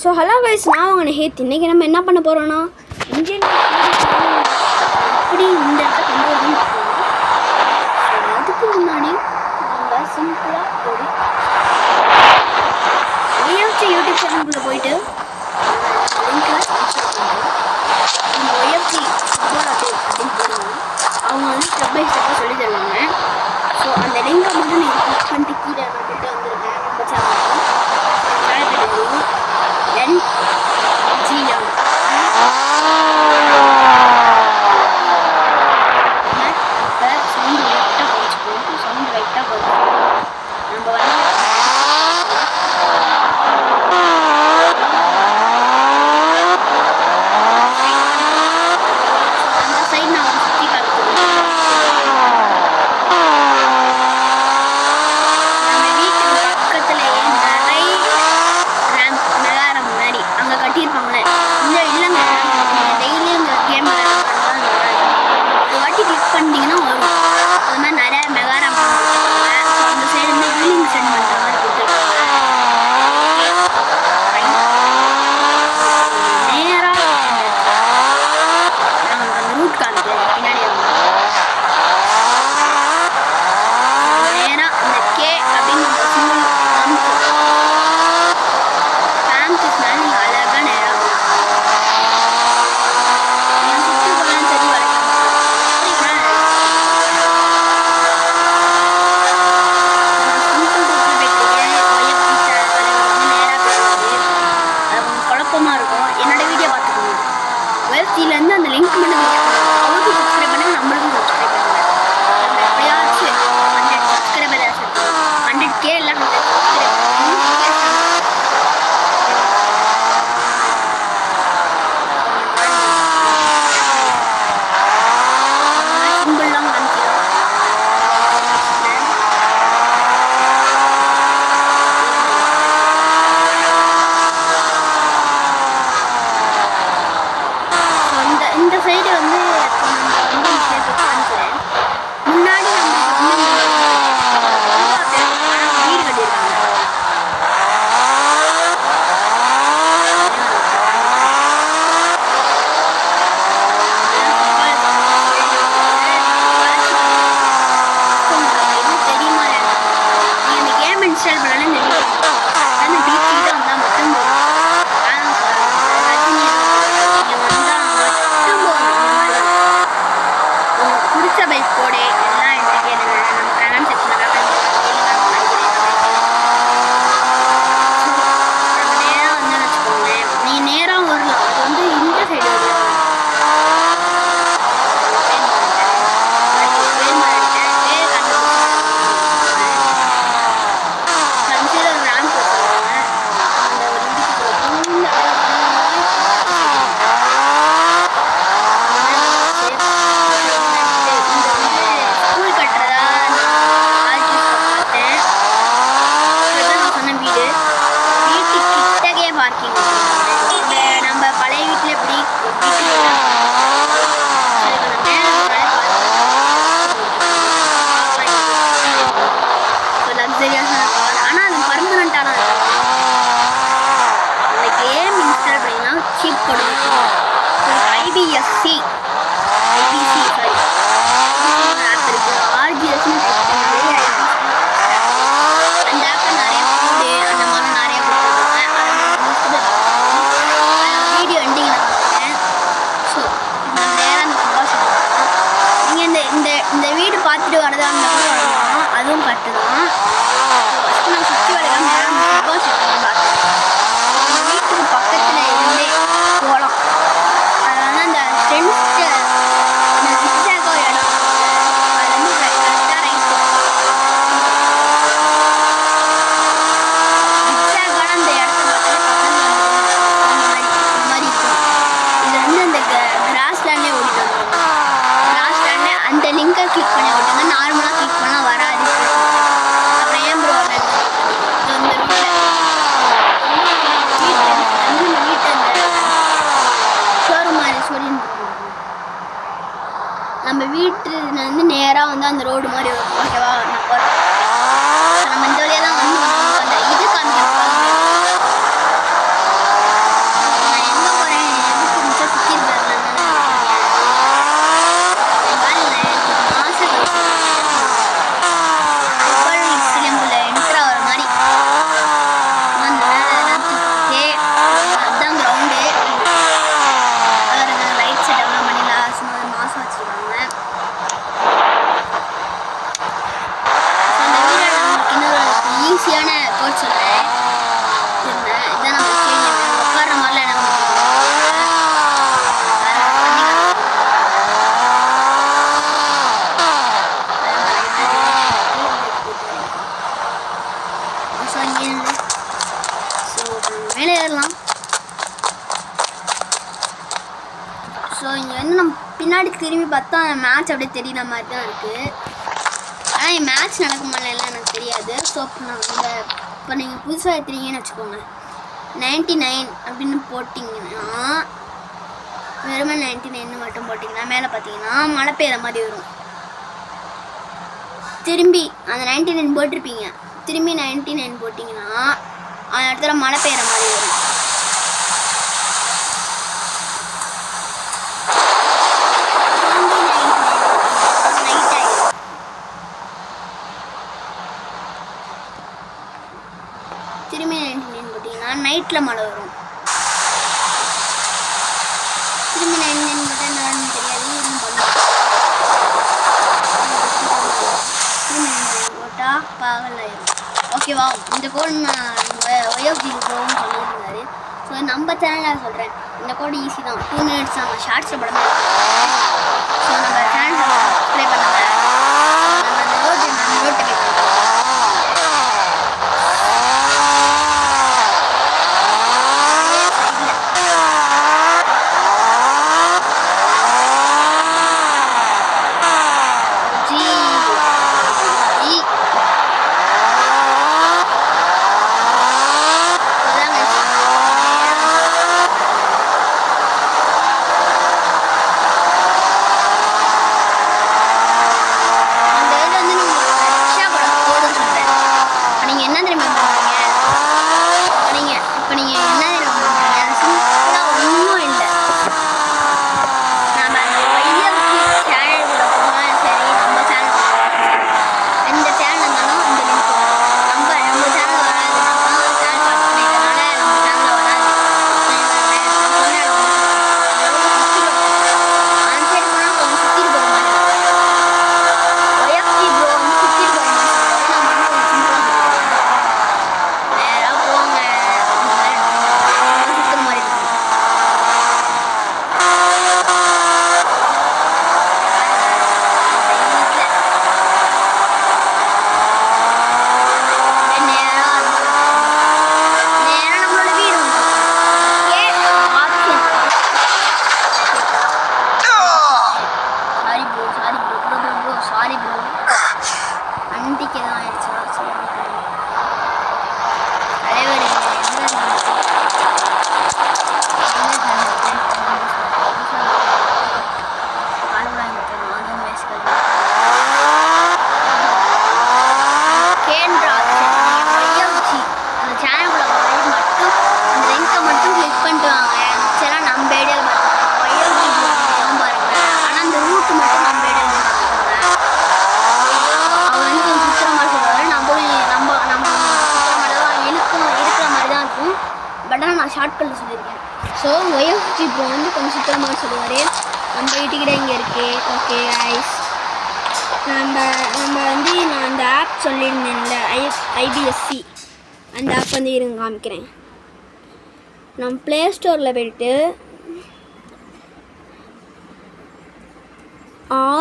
So hello guys, நான் உங்கள் hath. இன்றைக்கி நம்ம என்ன பண்ண போகிறோன்னா இந்தியன் எப்படி இந்த இடத்த கொண்டு வரணும்னு பார்க்கணும். ஸோ அதுக்கு முன்னாடி நம்ம சிம்பிளாக ஒரு ஒய்எஃப்சி யூடியூப் சேனலுக்குள்ளே போயிட்டு லிங்க்கில் நம்ம ஒய்எஃப்சி ஃபுட்பால் அப்டேட் அப்படின்னு போடுவோம். அவங்க வந்து ஸ்டெப் பை ஸ்டெப்பாக சொல்லி தருவாங்க. ஸோ அந்த லிங்கை மட்டும் நீங்கள் கிளிக் பண்ணிட்டு கீழே நான் போட்டு வந்துருக்கேன். நம்ம சேனலுக்கு NGM சவுண்டு லைட்டாக குறைச்சிப்போம். சவுண்டு லைட்டாக குறைச்சிப்போம். நம்ம வந்து அந்த சைடு நான் ஒரு சுற்றி காமிக்கிறேன். நம்ம வீட்டுக்கு பக்கத்துலேயே நிறைய ரேம்ப் மெகாரம் முன்னாடி அங்கே கட்டியிருப்பாங்களே, இல்லை இல்லைங்க, நீங்கள் டெய்லியும் இந்த கேம் விளையாடுறதுனால ஒரு வாட்டி கிளிக் பண்ணிட்டீங்கன்னா வரும். அது மாதிரி நிறையா மெகாரம் கொடுத்துருக்காங்க. ஸோ அந்த சைடு வந்து வீலிங் சென்ட் பண்ணுற மாதிரி கொடுத்துருக்காங்க. நேராக நாங்கள் அந்த ரூட் காமிக்கிறேன் பின்னாடி நேராக இந்த கே அப்படின்னு ஒரு சிம்பிள் காமிச்சிச்சுனால நீங்கள் அழகாக நேராக சுற்றி போகலாம். சரி வரைக்கும் குழப்பமாக இருக்கும். என்னோட வீடியோ பார்த்துக்கோங்க. வெப்சைட்லேருந்து அந்த லிங்க் மட்டும் அவருக்கும் சப்ஸ்கிரைப் பண்ணுங்க, நம்மளுக்கும் சப்ஸ்கிரைப் பண்ணுங்க. நம்ம எப்படியாச்சும் 100 சப்ஸ்கிரைபர் 100K இல்லை 100 சப்ஸ்கிரைபர் சிம்பிள்லாம் காமிக்கிறோம். இந்த சைடு வந்து நம்ம வந்து காமிக்கிறேன். முன்னாடி நம்மளுக்கு வந்து வீடு கட்டியிருக்காங்க. இது தெரியுமா? நீங்கள் இந்த கேம் இன்ஸ்டால் பண்ணாலும் தெரியும். அந்த பீச்சுக்கிட்ட வந்தால் மட்டும் போதும். பிடிச்ச பைக் போட எல்லாம் என்கிட்ட கேளுங்க. நம்ம கமெண்ட் செக்ஷனில் நம்ம நேராக வந்து வச்சுக்கோங்களேன். நீ நேராக வரலாம். அது வந்து இந்த சைடு வரலாம். கன்சிடர் ரேம்ப் வச்சுருக்காங்க. அந்த ஒரு இடுப்பு ஸ்கூல் கட்டுறதா பார்த்தேன். நான் சொன்ன வீடு வீட்டுக்கு கிட்டக்கே பார்க்கிங். நம்ம பழைய வீட்டில் எப்படி லக்ஸரியாஸான கார், ஆனால் அது பர்மனண்ட்டான அந்த கேம் இன்ஸ்டால் பண்ணிங்கன்னா சீப் கொடுக்கும். ஐபிசி சாரி ஆப் இருக்குது. RGSன்னு அந்த ஆப்பில் நிறைய ஃபுட்டு அந்த மாதிரி நிறைய கொடுத்துருக்காங்க. வீடியோ எண்டிங் நான் பார்த்தேன். ஸோ நான் நேராக அந்த ஃபுட்பால் சொல்லுவேன். நீங்கள் இந்த வீடு பார்த்துட்டு வரதா இருந்தாலும் வரலாம். அதுவும் கட்டு தான். ஃபஸ்ட்டு நான் சுற்றி வரலாம். நேராக அந்த ஃபுட்பால் சொல்லுவேன் பார்த்தேன். எங்கள் வீட்டுக்கு பக்கத்தில் இருந்தே போகலாம். அது வந்து அந்த ஸ்டென்ஸ்ட்டு அந்த ஜிக்ஸாக ஒரு இடம் அது வந்து கரெக்டாக ரைட்டு ஜிக்ஸாகான அந்த இடத்த பார்த்தாலே பக்கத்தில் அந்த மாதிரி இருக்கும். இது வந்து அந்த கிராஸ் லேண்ட்லேயே ஓடிட்டு வந்துடும். கிராஸ் லேண்டில் அந்த லிங்கை கிளிக் பண்ணி ஓட்டுங்க. நார்மலாக கிளிக் பண்ணால் வராது. அப்புறம் ஏன் ப்ரோ இந்த வீட்டு அந்த ஷோரூம் மாதிரி சொல்லிட்டு நம்ம வீட்டுலேருந்து நேராக வந்து அந்த ரோடு மாதிரி வரும். ஓகேவா? நான் போகிறேன். நம்ம இந்த வழியாக தான் வந்து அந்த இது காமிக்கிறோம். இங்கே வந்து நம்ம பின்னாடி திரும்பி பார்த்தா மேட்ச் அப்படியே தெரியுற மாதிரி தான் இருக்குது. ஆனால் என் மேட்ச் நடக்குமாலாம் எனக்கு தெரியாது. ஸோ இப்போ நீங்கள் புதுசாக எடுத்துறீங்கன்னு வச்சுக்கோங்க. 99 அப்படின்னு போட்டிங்கன்னா வெறுமே 99 மட்டும் போட்டிங்கன்னா மேலே பார்த்தீங்கன்னா மழை பெய்கிற மாதிரி வரும். திரும்பி அந்த 99 போட்டிருப்பீங்க, திரும்பி 99 போட்டிங்கன்னா அந்த இடத்துல மழை பெய்கிற மாதிரி வரும். திரும்பி 99 போட்டிங்கன்னா நைட்டில் மழை வரும். திரும்பி 99 போட்டால் என்னன்னு தெரியாது. திரும்பி 99 போட்டால் பகலாயிரும். ஓகேவா? இந்த கோடு நான் ஒய்எஃப்ஜி ப்ரோன்னு சொல்லியிருந்தாரு. ஸோ நம்ம சேனலில் சொல்கிறேன், இந்த கோடு ஈஸி தான். 2 minutes தான். ஷார்ட்ஸில் படம். ஸோ நம்ம சேனலை சப்ஸ்கிரைப் பண்ணுங்கள். நோட்டை வைக்கணும். நான் ஷார்ட்கட்டில் சொல்லியிருக்கேன். ஸோ ஒய்எஃப்ஜி ப்ரோ வந்து கொஞ்சம் சுத்தமாக சொல்லுவார். நம்ம வீட்டுக்கிட்ட இங்கே இருக்குது. ஓகே ஐஸ், நம்ம வந்து நான் அந்த ஆப் சொல்லியிருந்தேன்ல, ஐபிஎஸ்சி அந்த ஆப் வந்து இருங்க காமிக்கிறேன். நம்ம ப்ளே ஸ்டோரில் போய்ட்டு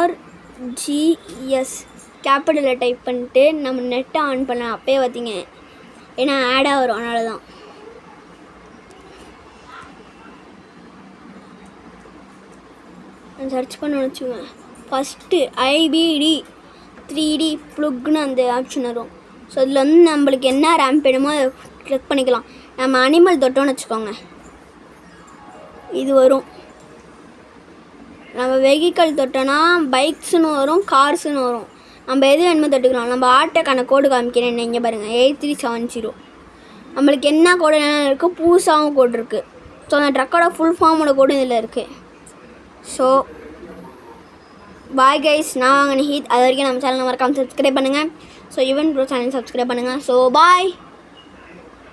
RGS கேபிட்டலில் டைப் பண்ணிட்டு நம்ம நெட்டை ஆன் பண்ண அப்போயே பார்த்தீங்க, ஏன்னா ஆடாக வரும், அதனால தான். சர்ச் பண்ண வச்சுக்கோங்க. ஃபஸ்ட்டு IBD 3D ப்ளக்னு அந்த ஆப்ஷன் வரும். ஸோ அதில் வந்து நம்மளுக்கு என்ன ரேம்ப் வேணுமோ அதை கிளிக் பண்ணிக்கலாம். நம்ம அனிமல் தொட்டோன்னு வச்சுக்கோங்க, இது வரும். நம்ம வெஹிக்கல் தொட்டோன்னா பைக்ஸுன்னு வரும், கார்ஸுன்னு வரும். நம்ம எது வேணுமோ தொட்டுக்கலாம். நம்ம ஆட்டோக்கான கோடு காமிக்கிறேன், இங்கே பாருங்கள் 8370. நம்மளுக்கு என்ன கோடு என்ன இருக்குது, புதுசாகவும் கோடு இருக்குது. ஸோ அந்த ட்ரக்கோட ஃபுல் ஃபார்மோட கோடு இதில் இருக்குது. ஸோ பாய் கைஸ், நான் வாங்கின ஹீத். அது வரைக்கும் நம்ம சேனலை மறக்காமல் சப்ஸ்கிரைப் பண்ணுங்கள். So Yuvan bro channel subscribe பண்ணுங்கள். ஸோ பாய்.